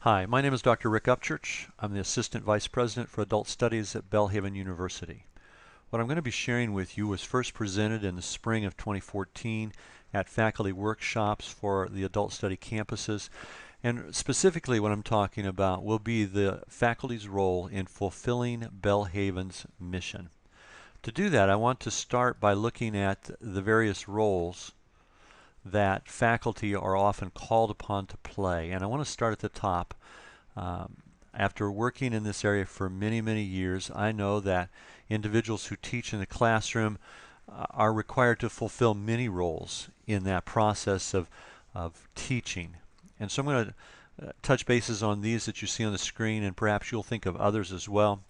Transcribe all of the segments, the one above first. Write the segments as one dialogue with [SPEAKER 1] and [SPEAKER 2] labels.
[SPEAKER 1] Hi, my name is Dr. Rick Upchurch. I'm the Assistant Vice President for Adult Studies at Belhaven University. What I'm going to be sharing with you was first presented in the spring of 2014 at faculty workshops for the adult study campuses. And specifically what I'm talking about will be the faculty's role in fulfilling Belhaven's mission. To do that, I want to start by looking at the various roles that faculty are often called upon to play. And I want to start at the top. After working in this area for many, many years, I know that individuals who teach in the classroom are required to fulfill many roles in that process of teaching. And so I'm going to touch bases on these that you see on the screen, and perhaps you'll think of others as well.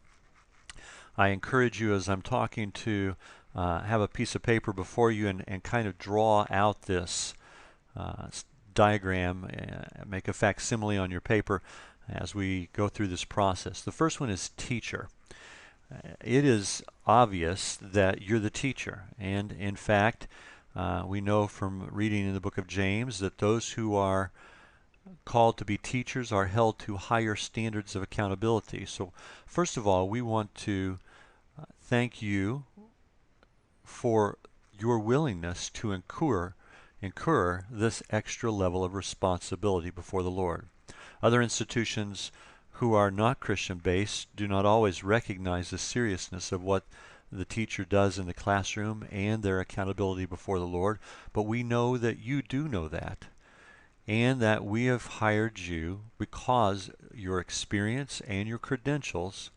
[SPEAKER 1] I encourage you as I'm talking to have a piece of paper before you and kind of draw out this diagram, make a facsimile on your paper as we go through this process. The first one is teacher. It is obvious that you're the teacher, and in fact we know from reading in the book of James that those who are called to be teachers are held to higher standards of accountability. So first of all, we want to thank you for your willingness to incur this extra level of responsibility before the Lord. Other institutions who are not Christian-based do not always recognize the seriousness of what the teacher does in the classroom and their accountability before the Lord, but we know that you do know that, and that we have hired you because your experience and your credentials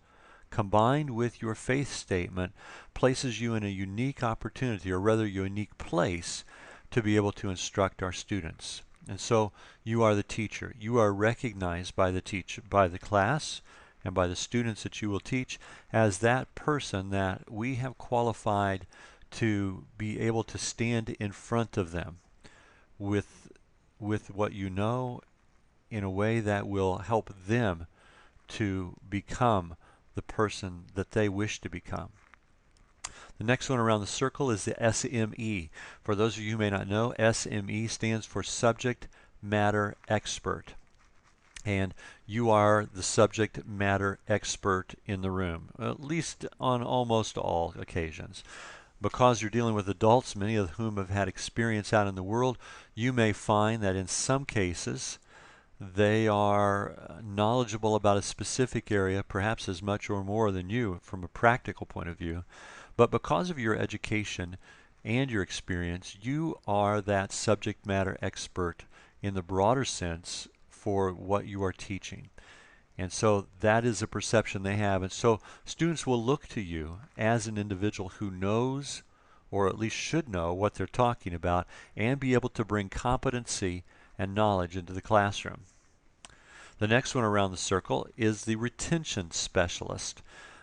[SPEAKER 1] combined with your faith statement places you in a unique opportunity, or rather unique place, to be able to instruct our students. And so you are the teacher. You are recognized by the class and by the students that you will teach as that person that we have qualified to be able to stand in front of them with what you know in a way that will help them to become the person that they wish to become. The next one around the circle is the SME. For those of you who may not know, SME stands for Subject Matter Expert. And you are the subject matter expert in the room, at least on almost all occasions. Because you're dealing with adults, many of whom have had experience out in the world, you may find that in some cases they are knowledgeable about a specific area, perhaps as much or more than you from a practical point of view. But because of your education and your experience, you are that subject matter expert in the broader sense for what you are teaching. And so that is a perception they have. And so students will look to you as an individual who knows, or at least should know, what they're talking about and be able to bring competency and knowledge into the classroom. The next one around the circle is the retention specialist.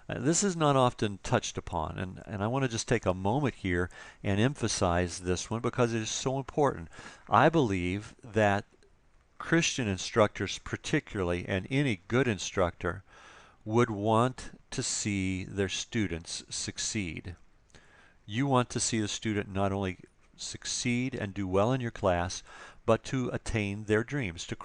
[SPEAKER 1] This is not often touched upon, and I want to just take a moment here and emphasize this one because it is so important. I believe that Christian instructors particularly, and any good instructor, would want to see their students succeed. You want to see the student not only succeed and do well in your class, but to attain their dreams, to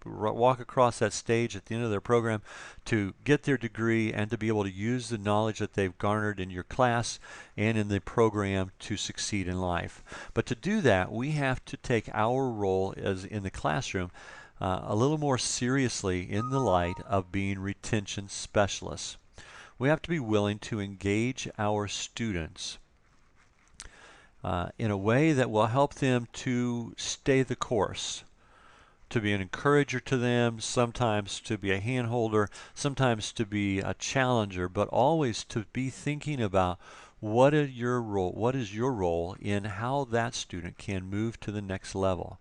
[SPEAKER 1] walk across that stage at the end of their program, to get their degree and to be able to use the knowledge that they've garnered in your class and in the program to succeed in life. But to do that, we have to take our role as in the classroom a little more seriously in the light of being retention specialists. We have to be willing to engage our students in a way that will help them to stay the course, to be an encourager to them, sometimes to be a handholder, sometimes to be a challenger, but always to be thinking about what is your role in how that student can move to the next level.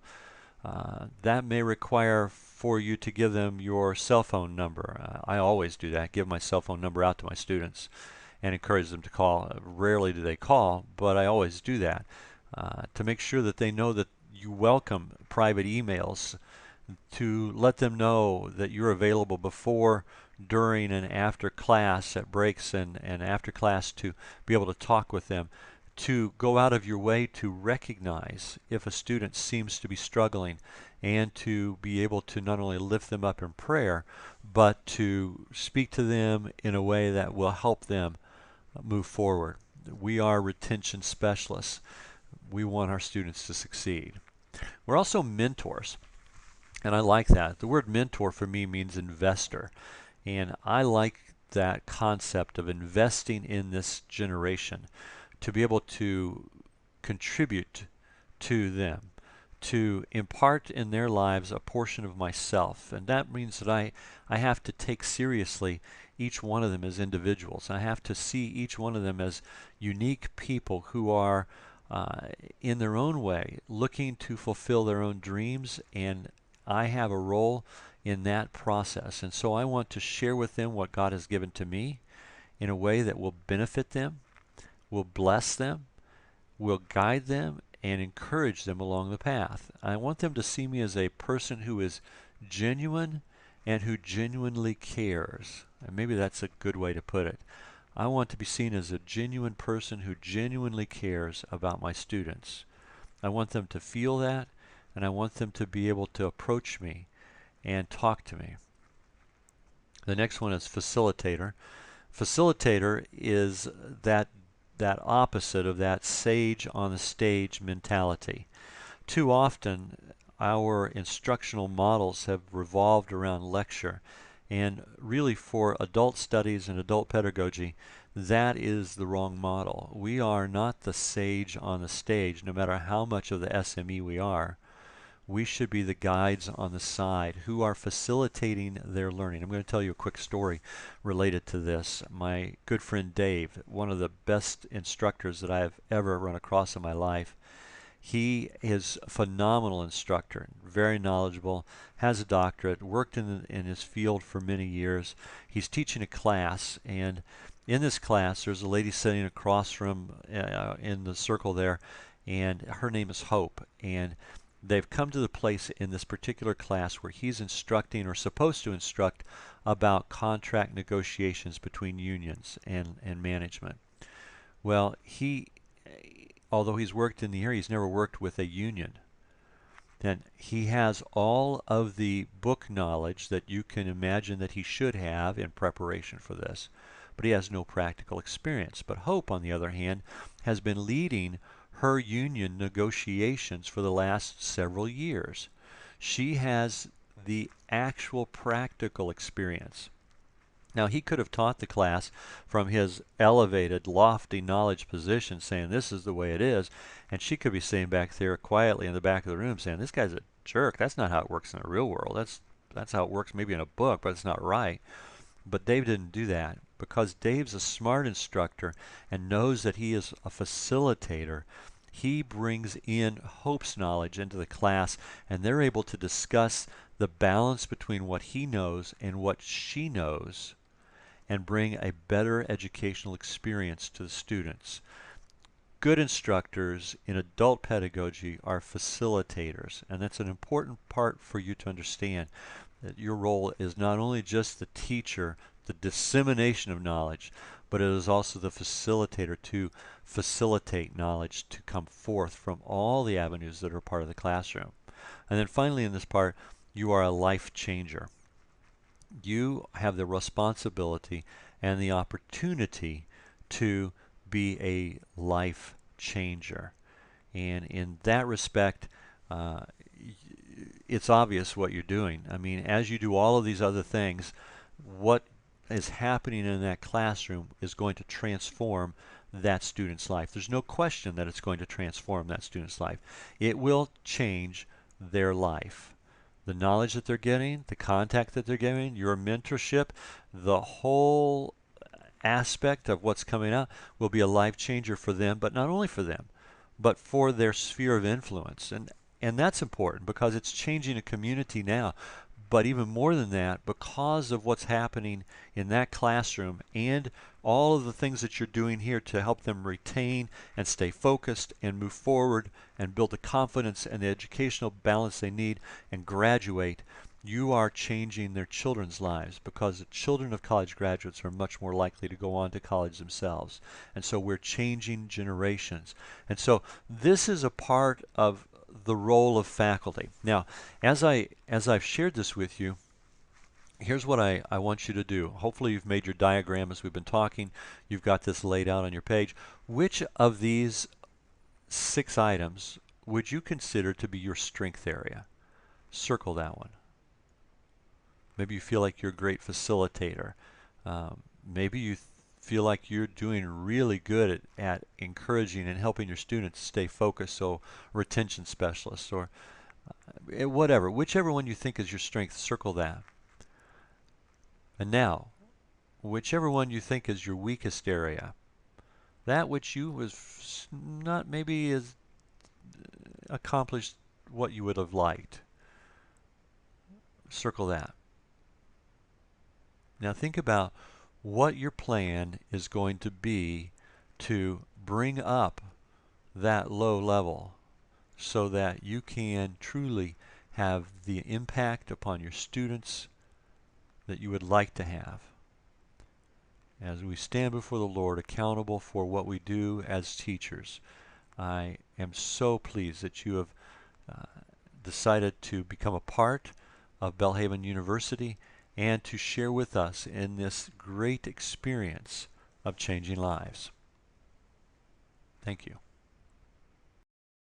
[SPEAKER 1] That may require for you to give them your cell phone number. I always do that, give my cell phone number out to my students and encourage them to call. Rarely do they call, but I always do that to make sure that they know that you welcome private emails, to let them know that you're available before, during, and after class, at breaks and after class, to be able to talk with them, to go out of your way to recognize if a student seems to be struggling and to be able to not only lift them up in prayer, but to speak to them in a way that will help them move forward. We are retention specialists. We want our students to succeed. We're also mentors, and I like that. The word mentor for me means investor, and I like that concept of investing in this generation to be able to contribute to them, to impart in their lives a portion of myself. And that means that I have to take seriously each one of them as individuals. I have to see each one of them as unique people who are in their own way looking to fulfill their own dreams, and I have a role in that process. And so I want to share with them what God has given to me in a way that will benefit them, will bless them, will guide them, and encourage them along the path. I want them to see me as a person who is genuine and who genuinely cares. And maybe that's a good way to put it. I want to be seen as a genuine person who genuinely cares about my students. I want them to feel that, and I want them to be able to approach me and talk to me. The next one is facilitator. Facilitator is that opposite of that sage on the stage mentality. Too often our instructional models have revolved around lecture, and really for adult studies and adult pedagogy, that is the wrong model. We are not the sage on the stage, no matter how much of the SME we are. We should be the guides on the side who are facilitating their learning. I'm going to tell you a quick story related to this. My good friend Dave, one of the best instructors that I have ever run across in my life, he is a phenomenal instructor, very knowledgeable, has a doctorate, worked in his field for many years. He's teaching a class, and in this class there's a lady sitting across from in the circle there, and her name is Hope. And they've come to the place in this particular class where he's instructing, or supposed to instruct, about contract negotiations between unions and management. Well, although he's worked in the area, he's never worked with a union. And he has all of the book knowledge that you can imagine that he should have in preparation for this, but he has no practical experience. But Hope, on the other hand, has been leading her union negotiations for the last several years. She has the actual practical experience. Now, he could have taught the class from his elevated, lofty knowledge position, saying this is the way it is, and she could be sitting back there quietly in the back of the room saying, this guy's a jerk. That's not how it works in the real world. That's how it works maybe in a book, but it's not right. But Dave didn't do that, because Dave's a smart instructor and knows that he is a facilitator. He brings in Hope's knowledge into the class, and they're able to discuss the balance between what he knows and what she knows, and bring a better educational experience to the students. Good instructors in adult pedagogy are facilitators, and that's an important part for you to understand, that your role is not only just the teacher, the dissemination of knowledge, but it is also the facilitator to facilitate knowledge to come forth from all the avenues that are part of the classroom. And then finally in this part, you are a life changer. You have the responsibility and the opportunity to be a life changer. And in that respect, it's obvious what you're doing. I mean, as you do all of these other things, what is happening in that classroom is going to transform that student's life. There's no question that it's going to transform that student's life. It will change their life. The knowledge that they're getting, the contact that they're getting, your mentorship, the whole aspect of what's coming out will be a life changer for them, but not only for them, but for their sphere of influence. And that's important because it's changing a community now. But even more than that, because of what's happening in that classroom and all of the things that you're doing here to help them retain and stay focused and move forward and build the confidence and the educational balance they need and graduate, you are changing their children's lives, because the children of college graduates are much more likely to go on to college themselves. And so we're changing generations. And so this is a part of the role of faculty. Now, as I've shared this with you, here's what I want you to do. Hopefully you've made your diagram as we've been talking. You've got this laid out on your page. Which of these 6 items would you consider to be your strength area? Circle that one. Maybe you feel like you're a great facilitator. Maybe you feel like you're doing really good at encouraging and helping your students stay focused, so retention specialists or whatever. Whichever one you think is your strength, circle that. And now, whichever one you think is your weakest area, that which you was not maybe as accomplished what you would have liked, circle that. Now think about what your plan is going to be to bring up that low level so that you can truly have the impact upon your students that you would like to have. As we stand before the Lord accountable for what we do as teachers, I am so pleased that you have decided to become a part of Belhaven University and to share with us in this great experience of changing lives. Thank you.